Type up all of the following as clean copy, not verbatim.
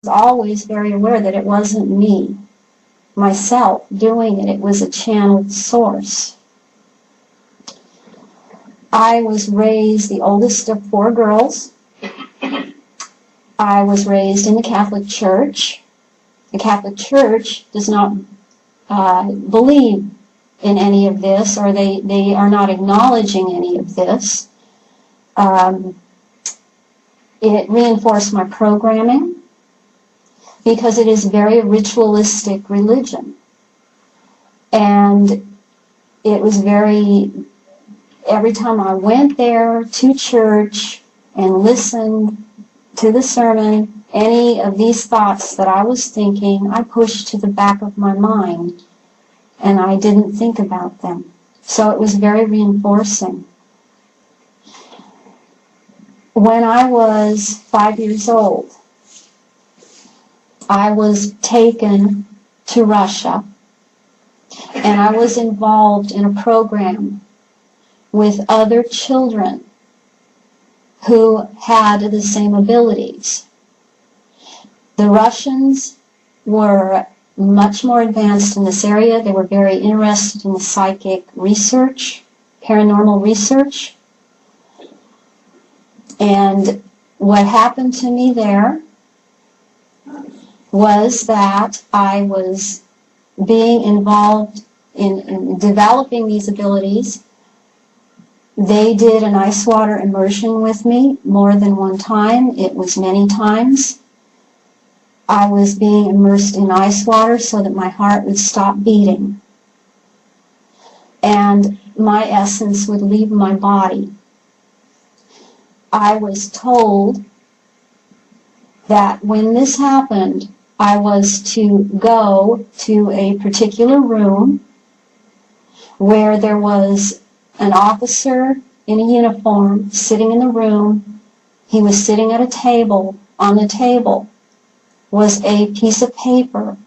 always very aware that it wasn't me, myself, doing it. It was a channeled source. I was raised the oldest of 4 girls. I was raised in the Catholic Church. The Catholic Church does not believe in any of this, or they are not acknowledging any of this. It reinforced my programming because it is very ritualistic religion. And it was every time I went there to church and listened to the sermon, any of these thoughts that I was thinking, I pushed to the back of my mind, and I didn't think about them. So it was very reinforcing. When I was 5 years old, I was taken to Russia, and I was involved in a program with other children who had the same abilities. The Russians were much more advanced in this area. They were very interested in the psychic research, paranormal research. And what happened to me there was that I was being involved in developing these abilities. They did an ice water immersion with me more than one time. It was many times. I was being immersed in ice water so that my heart would stop beating. And my essence would leave my body. I was told that when this happened, I was to go to a particular room where there was an officer in a uniform sitting in the room. He was sitting at a table. On the table was a piece of paper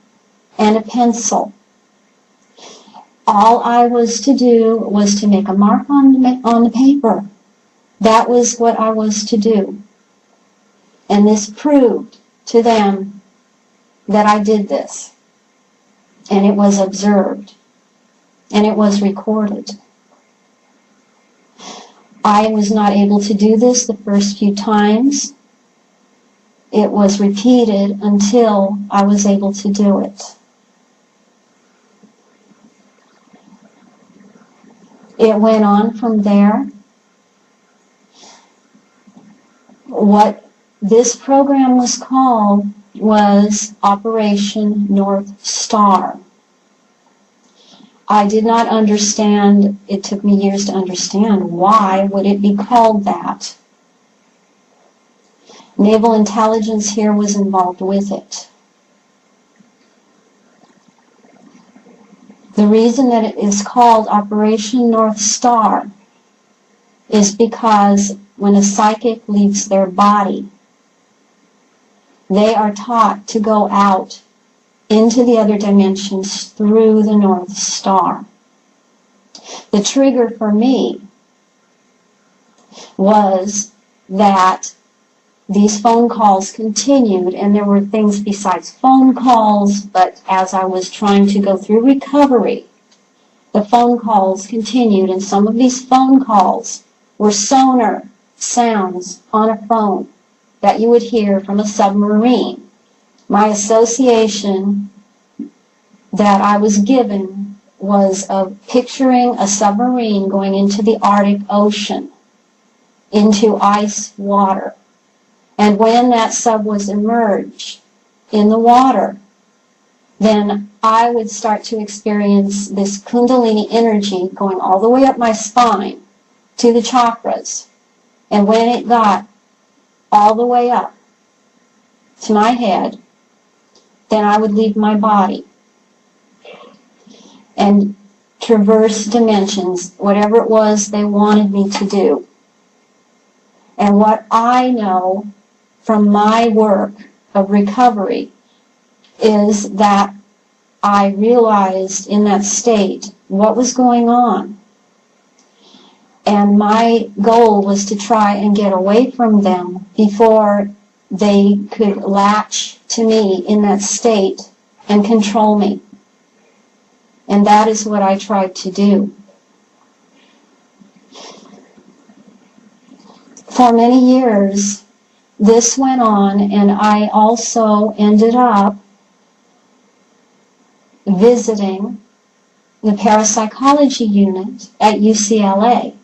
and a pencil. All I was to do was to make a mark on the paper. That was what I was to do. And this proved to them that I did this. And it was observed. And it was recorded. I was not able to do this the first few times. It was repeated until I was able to do it. It went on from there. What this program was called was Operation North Star. I did not understand, it took me years to understand why would it be called that. Naval intelligence here was involved with it. The reason that it is called Operation North Star is because when a psychic leaves their body, they are taught to go out into the other dimensions through the North Star. The trigger for me was that these phone calls continued, and there were things besides phone calls, but as I was trying to go through recovery, the phone calls continued, and some of these phone calls were sonar sounds on a phone that you would hear from a submarine. My association that I was given was of picturing a submarine going into the Arctic Ocean, into ice water. And when that sub was immersed in the water, then I would start to experience this Kundalini energy going all the way up my spine to the chakras. And when it got all the way up to my head, then I would leave my body and traverse dimensions, whatever it was they wanted me to do. And what I know from my work of recovery is that I realized in that state what was going on. And my goal was to try and get away from them before they could latch to me in that state and control me. And that is what I tried to do. For many years, this went on, and I also ended up visiting the parapsychology unit at UCLA.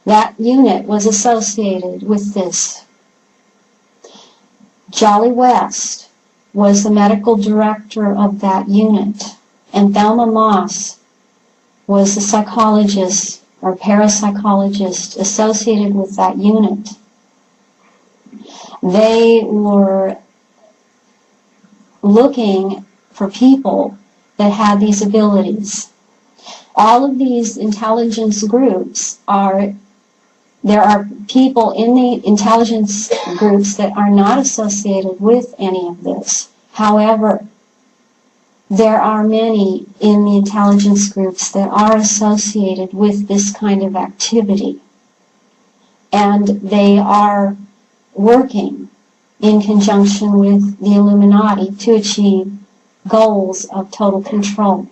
That unit was associated with this. Jolly West was the medical director of that unit, and Thelma Moss was the psychologist or parapsychologist associated with that unit. They were looking for people that had these abilities. All of these intelligence groups there are people in the intelligence groups that are not associated with any of this. However, there are many in the intelligence groups that are associated with this kind of activity. And they are working in conjunction with the Illuminati to achieve goals of total control.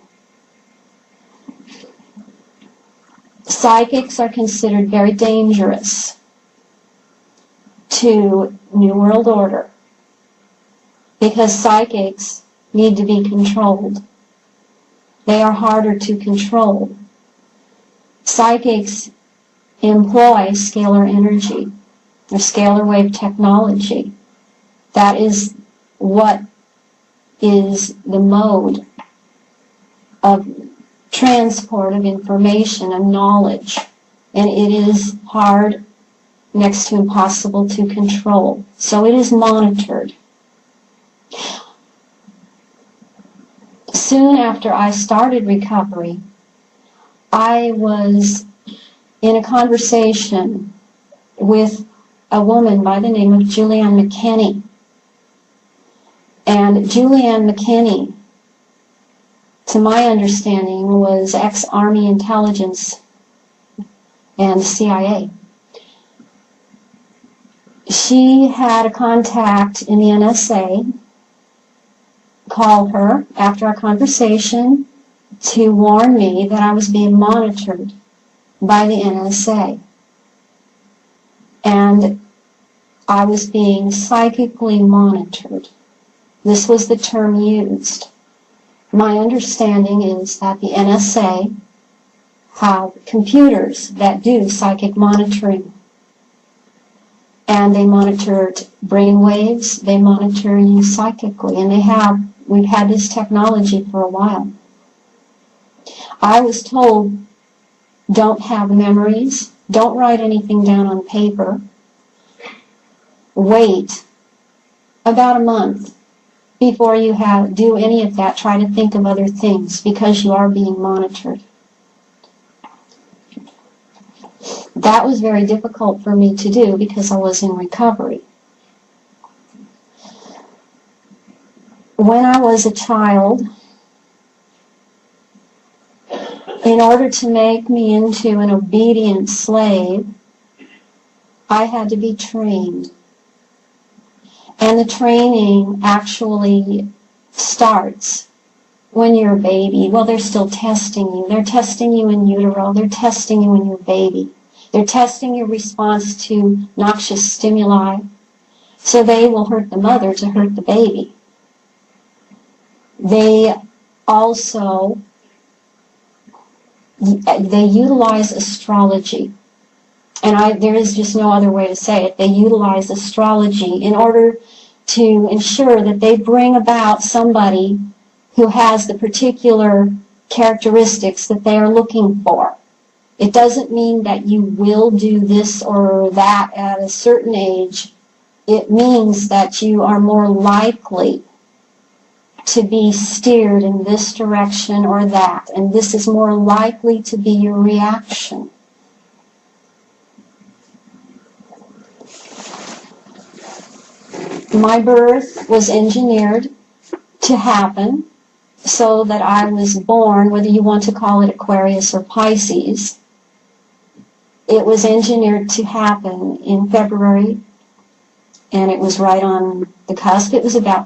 Psychics are considered very dangerous to New World Order because psychics need to be controlled. They are harder to control. Psychics employ scalar energy or scalar wave technology. That is what is the mode of transport of information and knowledge, and it is hard, next to impossible to control. So it is monitored. Soon after I started recovery, I was in a conversation with a woman by the name of Julianne McKinney. And Julianne McKinney, to my understanding, was ex-Army intelligence and CIA. She had a contact in the NSA call her after our conversation to warn me that I was being monitored by the NSA. And I was being psychically monitored. This was the term used. My understanding is that the NSA have computers that do psychic monitoring. And they monitor brain waves, they monitor you psychically, and we've had this technology for a while. I was told, don't have memories, don't write anything down on paper, wait about a month before you do any of that. Try to think of other things because you are being monitored. That was very difficult for me to do because I was in recovery. When I was a child, in order to make me into an obedient slave, I had to be trained. And the training actually starts when you're a baby. Well, they're still testing you. They're testing you in utero. They're testing you when you're a baby. They're testing your response to noxious stimuli. So they will hurt the mother to hurt the baby. They also, they utilize astrology. And there is just no other way to say it. They utilize astrology in order to ensure that they bring about somebody who has the particular characteristics that they are looking for. It doesn't mean that you will do this or that at a certain age. It means that you are more likely to be steered in this direction or that, and this is more likely to be your reaction. My birth was engineered to happen so that I was born, whether you want to call it Aquarius or Pisces. It was engineered to happen in February and it was right on the cusp. It was about